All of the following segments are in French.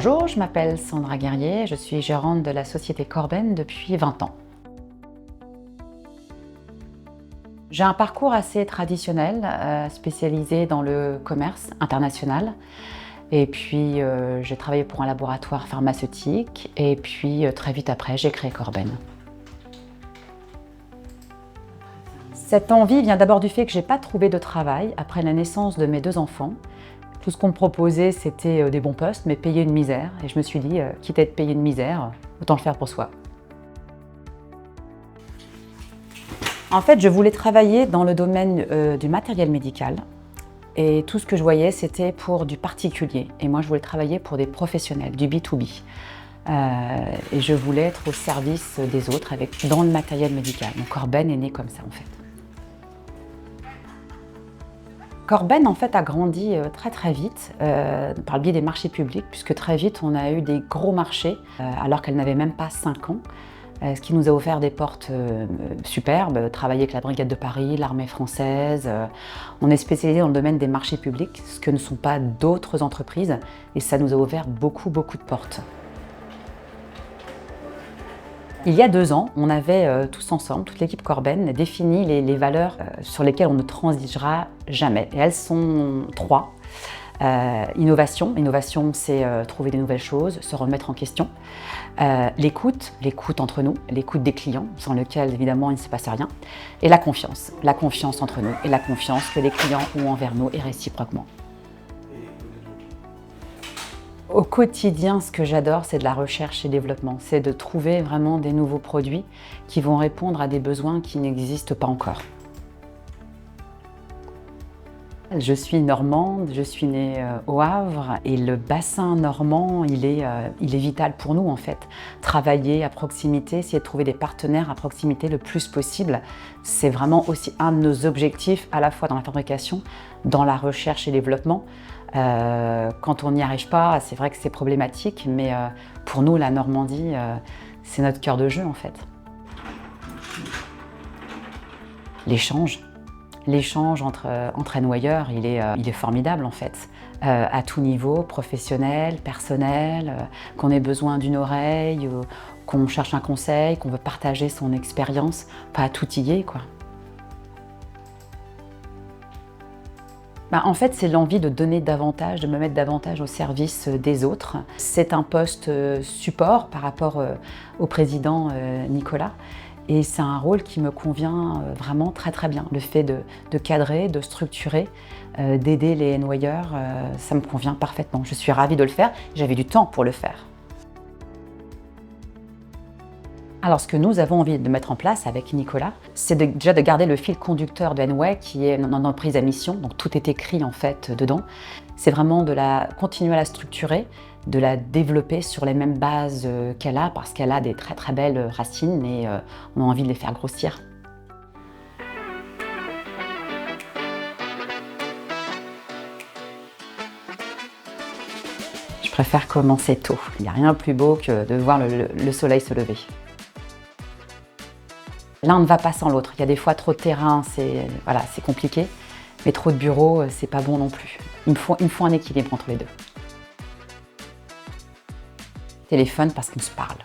Bonjour, je m'appelle Sandra Guerrier, je suis gérante de la société Corben depuis 20 ans. J'ai un parcours assez traditionnel, spécialisé dans le commerce international. Et puis j'ai travaillé pour un laboratoire pharmaceutique et puis très vite après j'ai créé Corben. Cette envie vient d'abord du fait que je n'ai pas trouvé de travail après la naissance de mes 2 enfants. Tout ce qu'on me proposait, c'était des bons postes, mais payés une misère. Et je me suis dit, quitte à être payé une misère, autant le faire pour soi. En fait, je voulais travailler dans le domaine du matériel médical. Et tout ce que je voyais, c'était pour du particulier. Et moi, je voulais travailler pour des professionnels, du B2B. Et je voulais être au service des autres dans le matériel médical. Donc Corben est né comme ça, en fait. Corben en fait a grandi très vite par le biais des marchés publics, puisque très vite on a eu des gros marchés alors qu'elle n'avait même pas 5 ans, ce qui nous a offert des portes superbes, travailler avec la Brigade de Paris, l'armée française. On est spécialisé dans le domaine des marchés publics, ce que ne sont pas d'autres entreprises, et ça nous a ouvert beaucoup de portes. Il y a 2 ans, on avait tous ensemble, toute l'équipe Corben, défini les valeurs sur lesquelles on ne transigera jamais. Et elles sont 3. Innovation. Innovation, c'est trouver des nouvelles choses, se remettre en question. L'écoute entre nous, l'écoute des clients, sans lequel évidemment il ne se passe rien. Et la confiance entre nous et la confiance que les clients ont envers nous et réciproquement. Au quotidien, ce que j'adore, c'est de la recherche et développement. C'est de trouver vraiment des nouveaux produits qui vont répondre à des besoins qui n'existent pas encore. Je suis normande, je suis née au Havre et le bassin normand, il est vital pour nous en fait. Travailler à proximité, essayer de trouver des partenaires à proximité le plus possible, c'est vraiment aussi un de nos objectifs à la fois dans la fabrication, dans la recherche et développement. Quand on n'y arrive pas, c'est vrai que c'est problématique, mais pour nous, la Normandie, c'est notre cœur de jeu en fait. L'échange entre annoyeurs, il est formidable en fait. À tout niveau, professionnel, personnel, qu'on ait besoin d'une oreille, qu'on cherche un conseil, qu'on veut partager son expérience, pas à tout y est quoi. En fait, c'est l'envie de donner davantage, de me mettre davantage au service des autres. C'est un poste support par rapport au président Nicolas. Et c'est un rôle qui me convient vraiment très bien. Le fait de cadrer, de structurer, d'aider les noyeurs, ça me convient parfaitement. Je suis ravie de le faire, j'avais du temps pour le faire. Alors ce que nous avons envie de mettre en place avec Nicolas, c'est déjà de garder le fil conducteur de Enway qui est une entreprise à mission, donc tout est écrit en fait dedans. C'est vraiment de continuer à la structurer, de la développer sur les mêmes bases qu'elle a, parce qu'elle a des très belles racines et on a envie de les faire grossir. Je préfère commencer tôt. Il n'y a rien de plus beau que de voir le soleil se lever. L'un ne va pas sans l'autre. Il y a des fois trop de terrain, c'est compliqué, mais trop de bureaux, c'est pas bon non plus. Il me faut un équilibre entre les deux. Téléphone parce qu'on se parle.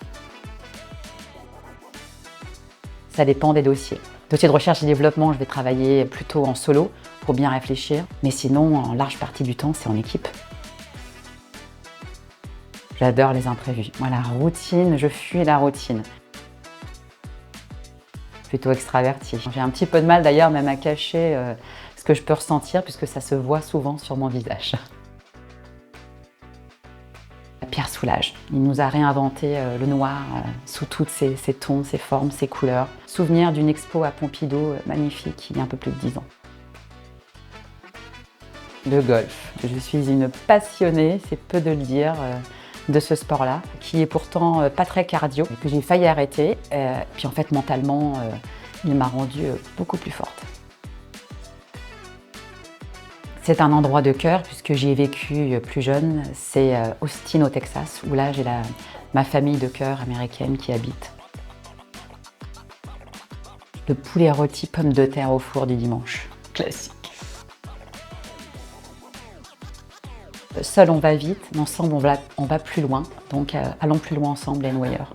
Ça dépend des dossiers. Dossier de recherche et développement, je vais travailler plutôt en solo pour bien réfléchir, mais sinon, en large partie du temps, c'est en équipe. J'adore les imprévus. Moi, la routine, je fuis la routine. Plutôt extravertie. J'ai un petit peu de mal d'ailleurs même à cacher ce que je peux ressentir puisque ça se voit souvent sur mon visage. Pierre Soulages, il nous a réinventé le noir sous toutes ses tons, ses formes, ses couleurs. Souvenir d'une expo à Pompidou magnifique il y a un peu plus de 10 ans. Le golf. Je suis une passionnée, c'est peu de le dire, de ce sport-là, qui est pourtant pas très cardio, que j'ai failli arrêter. Puis en fait, mentalement, il m'a rendue beaucoup plus forte. C'est un endroit de cœur puisque j'y ai vécu plus jeune. C'est Austin au Texas, où là j'ai ma famille de cœur américaine qui habite. Le poulet rôti pommes de terre au four du dimanche. Classique. Seul on va vite, mais ensemble on va plus loin. Donc allons plus loin ensemble les noyeurs.